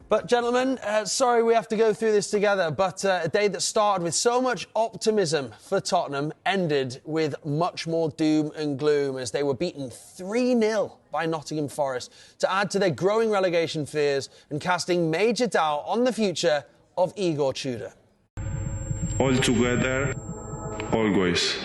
But, gentlemen, sorry we have to go through this together, but a day that started with so much optimism for Tottenham ended with much more doom and gloom as they were beaten 3-0 by Nottingham Forest to add to their growing relegation fears and casting major doubt on the future of Igor Tudor. All together, always.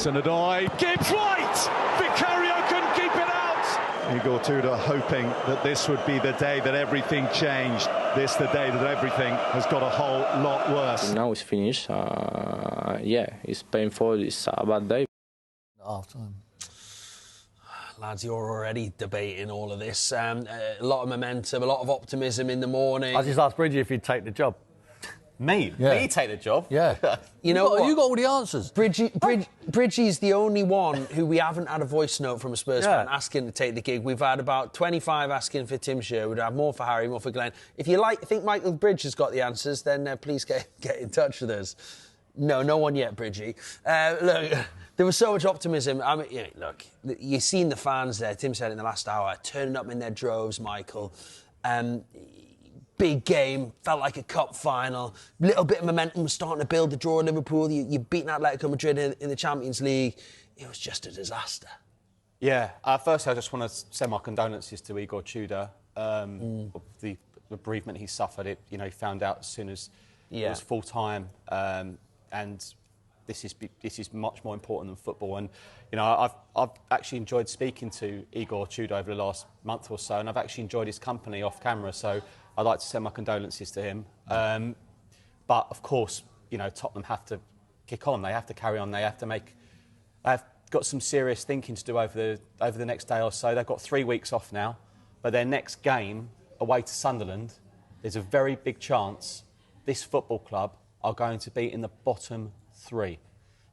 Sanadai, Gibbs right! Vicario couldn't keep it out! Igor Tudor hoping that this would be the day that everything changed. This the day that everything has got a whole lot worse. Now it's finished. Yeah, it's painful. It's a bad day. Half time. Lads, you're already debating all of this. A lot of momentum, a lot of optimism in the morning. I just asked Bridgie if he'd take the job. Me? Yeah. Me take the job? Yeah. You know what? You got all the answers. Bridgie's the only one who we haven't had a voice note from a Spurs fan asking to take the gig. We've had about 25 asking for Tim Sherwood. We'd have more for Harry, more for Glenn. If you think Michael Bridge has got the answers, then please get in touch with us. No one yet, Bridgie. Look, there was so much optimism. I mean, look, you've seen the fans there. Tim said in the last hour, turning up in their droves, Michael. Big game, felt like a cup final. Little bit of momentum was starting to build. The draw at Liverpool. You've beaten Atletico Madrid in the Champions League. It was just a disaster. Yeah. Firstly, I just want to send my condolences to Igor Tudor. Of the bereavement he suffered. He found out as soon as it was full time. And this is much more important than football. And I've actually enjoyed speaking to Igor Tudor over the last month or so, and I've actually enjoyed his company off camera. So I'd like to send my condolences to him. But of course, Tottenham have to kick on. They have to carry on. They've got some serious thinking to do over the next day or so. They've got 3 weeks off now, but their next game away to Sunderland, there's a very big chance this football club are going to be in the bottom 3.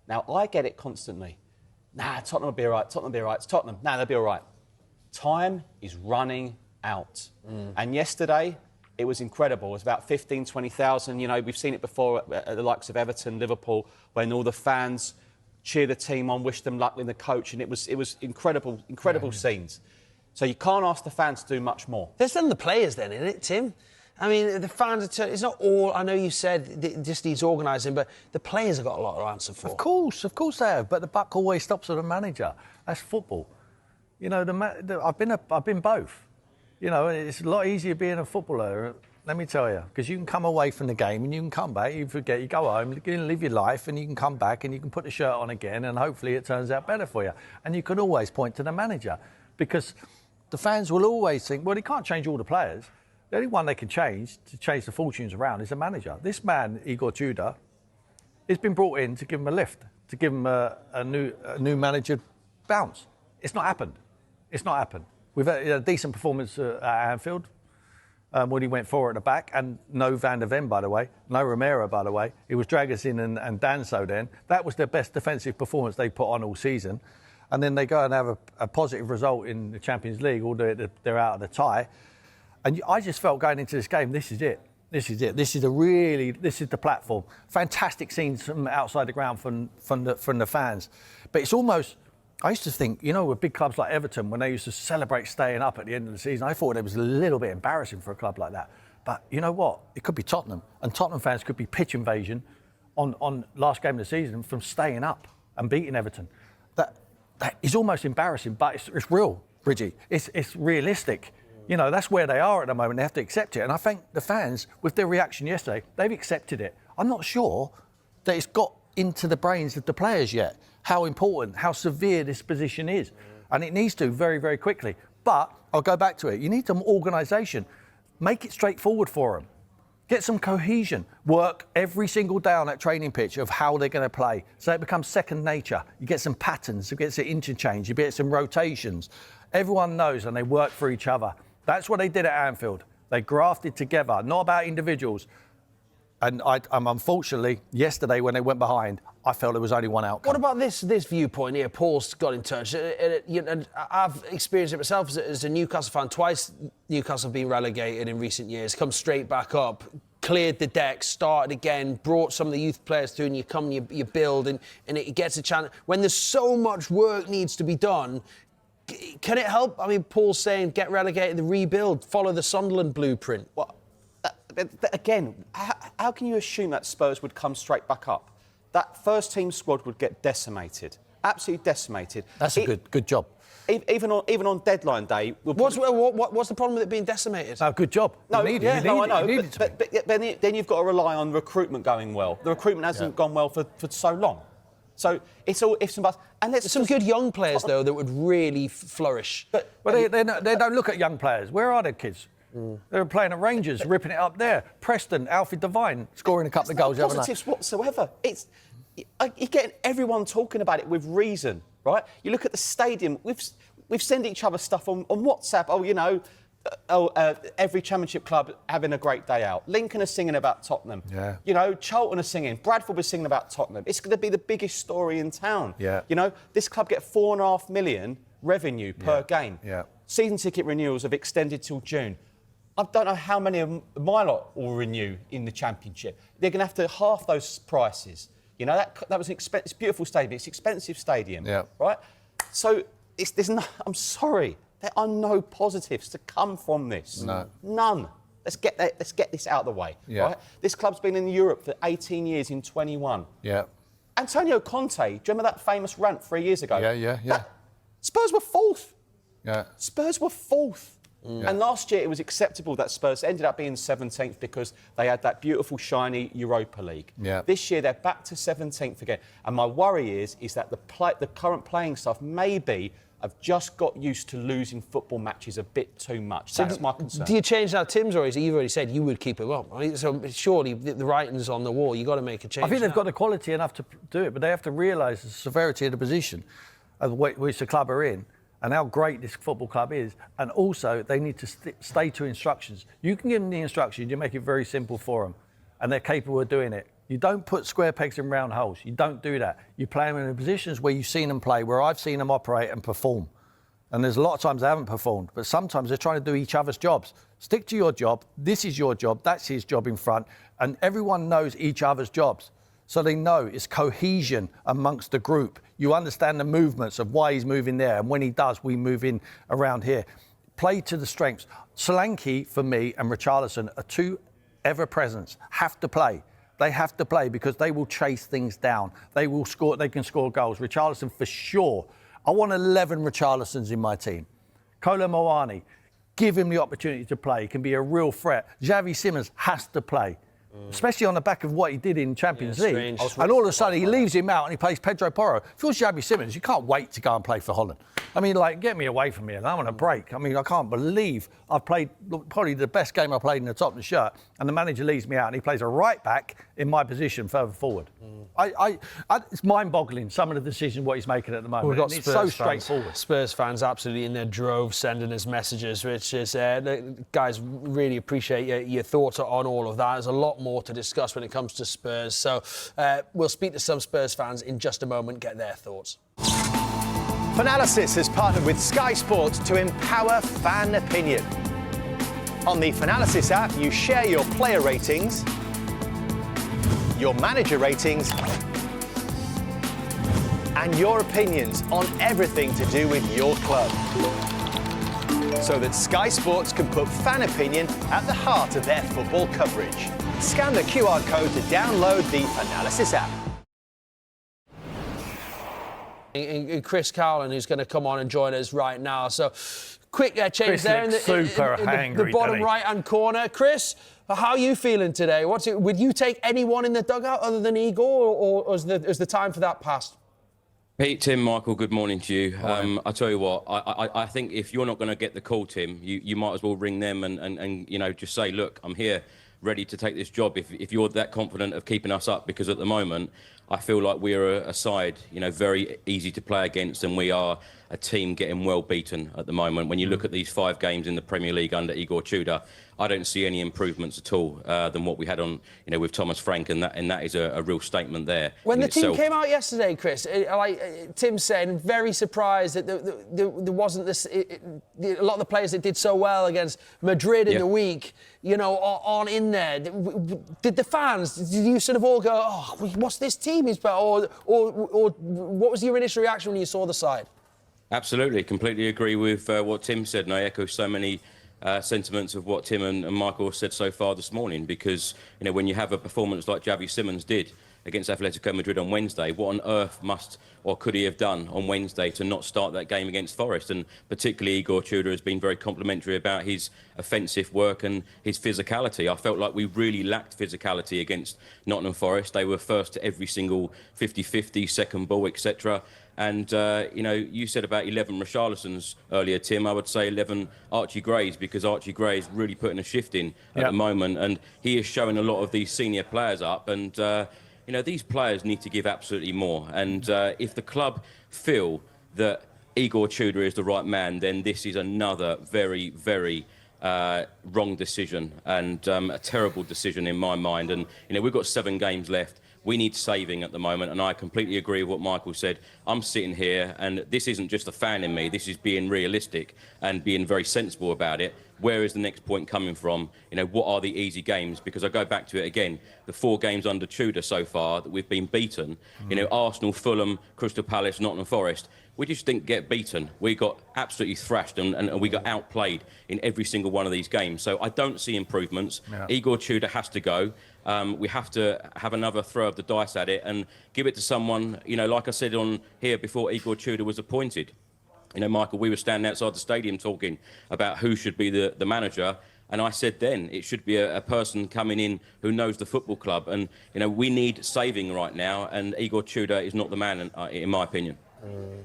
Now, I get it constantly. Tottenham will be all right. Tottenham will be all right. It's Tottenham. They'll be all right. Time is running out. And yesterday, it was incredible. It was about 15,000, 20,000. We've seen it before at the likes of Everton, Liverpool, when all the fans cheer the team on, wish them luck in the coach, and it was incredible scenes. So you can't ask the fans to do much more. There's then the players then, isn't it, Tim? I mean, the fans it's not all. I know you said it just needs organising, but the players have got a lot to answer for. Of course they have. But the buck always stops with the manager. That's football. I've been both. It's a lot easier being a footballer, let me tell you, because you can come away from the game and you can come back, you forget, you go home, you can live your life and you can come back and you can put the shirt on again and hopefully it turns out better for you. And you can always point to the manager because the fans will always think, well, he can't change all the players. The only one they can change to change the fortunes around is the manager. This man, Igor Tudor, has been brought in to give him a lift, to give him a new manager bounce. It's not happened. We've had a decent performance at Anfield when he went forward at the back, and no Van der Ven, by the way, no Romero, by the way. He was Dragusin and Danso then. That was their best defensive performance they put on all season. And then they go and have a positive result in the Champions League, although they're out of the tie. And I just felt going into this game, this is it. This is the platform. Fantastic scenes from outside the ground from the fans. But it's almost, I used to think, with big clubs like Everton, when they used to celebrate staying up at the end of the season, I thought it was a little bit embarrassing for a club like that. But you know what? It could be Tottenham. And Tottenham fans could be pitch invasion on last game of the season from staying up and beating Everton. That is almost embarrassing, but it's real, Bridgie. It's realistic. That's where they are at the moment. They have to accept it. And I think the fans, with their reaction yesterday, they've accepted it. I'm not sure that it's got into the brains of the players yet how important, how severe this position is. And it needs to very, very quickly. But I'll go back to it. You need some organisation. Make it straightforward for them. Get some cohesion. Work every single day on that training pitch of how they're going to play. So it becomes second nature. You get some patterns, you get some interchange, you get some rotations. Everyone knows and they work for each other. That's what they did at Anfield. They grafted together, not about individuals. And unfortunately, yesterday when they went behind, I felt there was only one outcome. What about this viewpoint here? Paul's got in touch. And I've experienced it myself as a Newcastle fan. Twice Newcastle have been relegated in recent years, come straight back up, cleared the deck, started again, brought some of the youth players through, and you build, and it gets a chance. When there's so much work needs to be done, Can it help? I mean, Paul's saying get relegated, the rebuild, follow the Sunderland blueprint. Well, again, how can you assume that Spurs would come straight back up? That first-team squad would get decimated, absolutely decimated. That's a good job. Even on deadline day... What's the problem with it being decimated? No, good job. No, I know. But then you've got to rely on recruitment going well. The recruitment hasn't gone well for so long. So it's all ifs and buts. And there's some good young players, though, that would really flourish. But they don't look at young players. Where are the kids? They were playing at Rangers, ripping it up there. Preston, Alfie Devine, scoring a couple of goals. No positives whatsoever. You're getting everyone talking about it with reason, right? You look at the stadium. We've sent each other stuff on WhatsApp. Every Championship club having a great day out. Lincoln are singing about Tottenham. Yeah. You know, Charlton are singing. Bradford was singing about Tottenham. It's going to be the biggest story in town. Yeah. You know, this club get $4.5 million revenue per game. Yeah. Season ticket renewals have extended till June. I don't know how many of my lot will renew in the Championship. They're going to have to half those prices. You know, that was it's a beautiful stadium. It's an expensive stadium, right? So I'm sorry, there are no positives to come from this. No. None. Let's get this out of the way. Yeah. Right? This club's been in Europe for 18 years in 21. Yeah. Antonio Conte, do you remember that famous rant 3 years ago? Yeah. Spurs were fourth. Yeah. Spurs were fourth. And last year it was acceptable that Spurs ended up being 17th because they had that beautiful, shiny Europa League. Yeah. This year they're back to 17th again. And my worry is that the current playing staff maybe have just got used to losing football matches a bit too much. So that's my concern. Do you change now? Tim's you've already said you would keep him up. So surely the writing's on the wall. You've got to make a change. I think they've got the quality enough to do it, but they have to realise the severity of the position of which the club are in and how great this football club is. And also, they need to stay to instructions. You can give them the instructions, you make it very simple for them, and they're capable of doing it. You don't put square pegs in round holes. You don't do that. You play them in the positions where you've seen them play, where I've seen them operate and perform. And there's a lot of times they haven't performed, but sometimes they're trying to do each other's jobs. Stick to your job. This is your job. That's his job in front. And everyone knows each other's jobs. So they know it's cohesion amongst the group. You understand the movements of why he's moving there. And when he does, we move in around here. Play to the strengths. Solanke, for me, and Richarlison are two ever-presents. Have to play. They have to play because they will chase things down. They will score. They can score goals. Richarlison, for sure. I want 11 Richarlisons in my team. Kolo Muani, give him the opportunity to play. He can be a real threat. Xavi Simons has to play. Especially on the back of what he did in Champions League. And all of a sudden, he leaves him out and he plays Pedro Porro. If you're Xavi Simons, you can't wait to go and play for Holland. I mean, get me away from here. I'm on a break. I mean, I can't believe I've played probably the best game I played in the Tottenham shirt, and the manager leaves me out and he plays a right back in my position further forward. It's mind-boggling, some of the decisions what he's making at the moment. We've got It's so straightforward. Spurs fans absolutely in their drove sending us messages, which is, guys, really appreciate your thoughts on all of that. There's a lot more to discuss when it comes to Spurs. So we'll speak to some Spurs fans in just a moment, get their thoughts. Finalysis has partnered with Sky Sports to empower fan opinion. On the Finalysis app, you share your player ratings, your manager ratings, and your opinions on everything to do with your club. So that Sky Sports can put fan opinion at the heart of their football coverage. Scan the QR code to download the Finalysis app. And Chris Cowlin, who's going to come on and join us right now. So, quick change Chris there in the bottom right-hand corner. Chris, how are you feeling today? Would you take anyone in the dugout other than Igor, or is the time for that passed? Pete, Tim, Michael, good morning to you. I tell you what, I think if you're not going to get the call, Tim, you might as well ring them and you know, just say, look, I'm here, ready to take this job. If you're that confident of keeping us up, because at the moment, I feel like we're a side, you know, very easy to play against, and we are a team getting well beaten at the moment. When you look at these 5 games in the Premier League under Igor Tudor, I don't see any improvements at all than what we had on, you know, with Thomas Frank, and that is a real statement there. When the team came out yesterday, Chris, like Tim said, very surprised that there wasn't this. A lot of the players that did so well against Madrid in the week, you know, aren't in there. Did the fans? Did you sort of all go, "Oh, what's this team?" Or what was your initial reaction when you saw the side? Absolutely, completely agree with what Tim said, and I echo so many sentiments of what Tim and Michael said so far this morning, because, you know, when you have a performance like Javi Simons did against Atletico Madrid on Wednesday, what on earth must or could he have done on Wednesday to not start that game against Forest? And particularly Igor Tudor has been very complimentary about his offensive work and his physicality. I felt like we really lacked physicality against Nottingham Forest. They were first to every single 50-50, second ball, etc. And, you know, you said about 11 Richarlisons earlier, Tim. I would say 11 Archie Grays, because Archie Gray is really putting a shift in at the moment. And he is showing a lot of these senior players up. And, you know, these players need to give absolutely more. And if the club feel that Igor Tudor is the right man, then this is another very, very wrong decision, and a terrible decision in my mind. And, you know, we've got 7 games left. We need saving at the moment, and I completely agree with what Michael said. I'm sitting here, and this isn't just a fan in me. This is being realistic and being very sensible about it. Where is the next point coming from? You know, what are the easy games? Because I go back to it again, the 4 games under Tudor so far that we've been beaten, you know, Arsenal, Fulham, Crystal Palace, Nottingham Forest, we just didn't get beaten. We got absolutely thrashed, and we got outplayed in every single one of these games. So I don't see improvements. Igor Tudor has to go. We have to have another throw of the dice at it and give it to someone, you know, like I said on here before Igor Tudor was appointed. You know, Michael, we were standing outside the stadium talking about who should be the manager, and I said then it should be a person coming in who knows the football club. And, you know, we need saving right now, and Igor Tudor is not the man, in my opinion.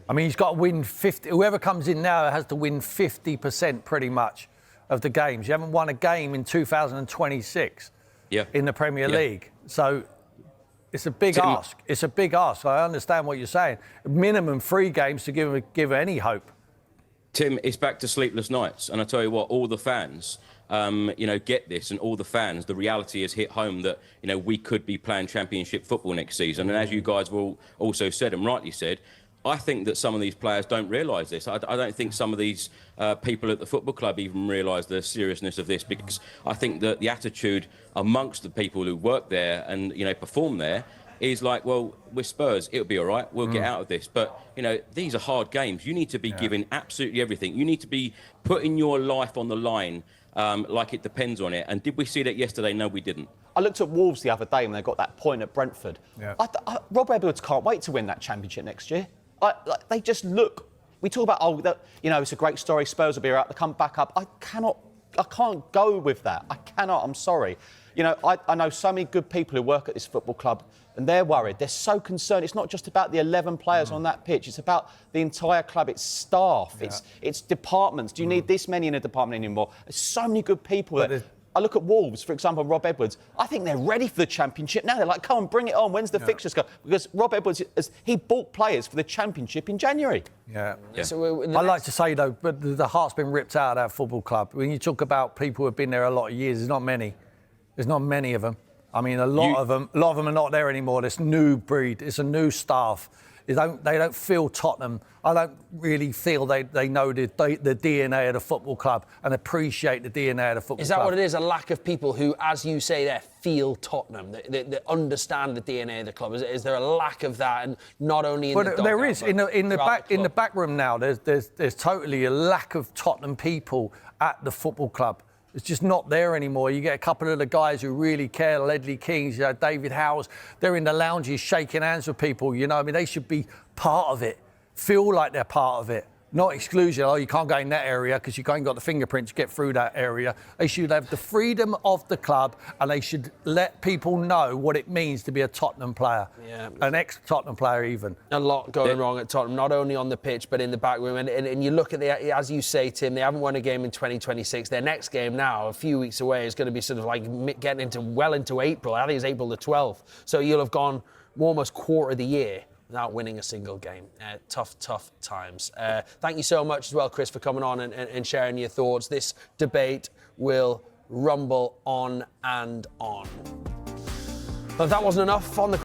I mean, he's got to win 50. Whoever comes in now has to win 50% pretty much of the games. You haven't won a game in 2026 in the Premier League. So it's a big ask. It's a big ask. I understand what you're saying. Minimum 3 games to give any hope. Tim, it's back to sleepless nights. And I tell you what, all the fans, you know, get this, and all the fans, the reality has hit home that, you know, we could be playing Championship football next season. And as you guys will also said, and rightly said, I think that some of these players don't realise this. I don't think some of these people at the football club even realise the seriousness of this, because I think that the attitude amongst the people who work there and, you know, perform there is like, well, we're Spurs, it'll be all right, we'll get out of this. But, you know, these are hard games. You need to be giving absolutely everything. You need to be putting your life on the line like it depends on it. And did we see that yesterday? No, we didn't. I looked at Wolves the other day when they got that point at Brentford. Rob Edwards can't wait to win that Championship next year. They just look. We talk about, you know, it's a great story. Spurs will be out. They come back up. I can't go with that. I cannot. I'm sorry. You know, I know so many good people who work at this football club, and they're worried. They're so concerned. It's not just about the 11 players on that pitch. It's about the entire club. It's staff. It's departments. Do you need this many in a department anymore? There's so many good people there. I look at Wolves, for example, Rob Edwards. I think they're ready for the Championship now. They're like, come on, bring it on. When's the fixtures go? Because Rob Edwards, he bought players for the Championship in January. So I'd like to say, though, but the heart's been ripped out of that football club. When you talk about people who have been there a lot of years, there's not many. There's not many of them. I mean, a lot of them are not there anymore. This new breed. It's a new staff. They don't feel Tottenham. I don't really feel they know the DNA of the football club and appreciate the DNA of the football club. Is that what it is? A lack of people who, as you say there, feel Tottenham, that understand the DNA of the club? Is there a lack of that, and not only in the dugout, there is in the back room now. There's totally a lack of Tottenham people at the football club. It's just not there anymore. You get a couple of the guys who really care, Ledley Kings, you know, David Howells, they're in the lounges shaking hands with people, you know. I mean, they should be part of it, feel like they're part of it, not exclusion. Oh, you can't go in that area because you ain't got the fingerprints to get through that area. They should have the freedom of the club, and they should let people know what it means to be a Tottenham player, an ex-Tottenham player even. A lot going wrong at Tottenham, not only on the pitch but in the back room. And you look at as you say, Tim, they haven't won a game in 2026. Their next game now, a few weeks away, is going to be sort of like getting into April. I think it's April the 12th. So you'll have gone almost quarter of the year without winning a single game. Tough times. Thank you so much as well, Chris, for coming on and sharing your thoughts. This debate will rumble on and on. But if that wasn't enough on the